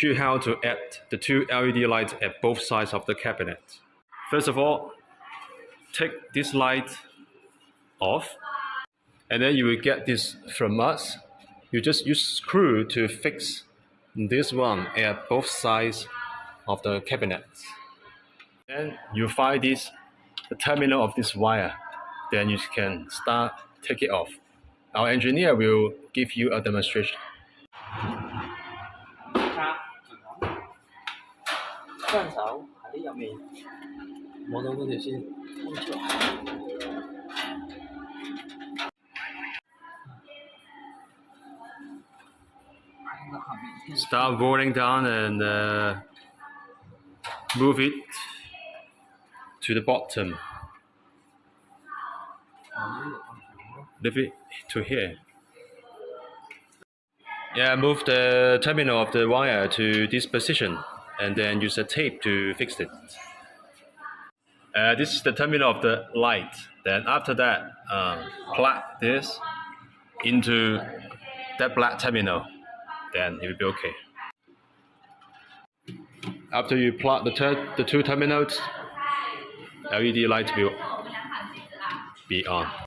teach you how to add the two LED lights at both sides of the cabinet. First of all, take this light off, and then you will get this from us. You just use screw to fix this one at both sides of the cabinet. Then you find the terminal of this wire. Then you can take it off. Our engineer will give you a demonstration. 上手喺入面摸到嗰條線掹出嚟。Start rolling down and move it to the bottom. Lift it to here. Yeah, move the terminal of the wire to this position and then use a tape to fix it. This is the terminal of the light. Then after that, plug this into that black terminal. Then it will be okay. After you plug the two terminals, LED light will be on.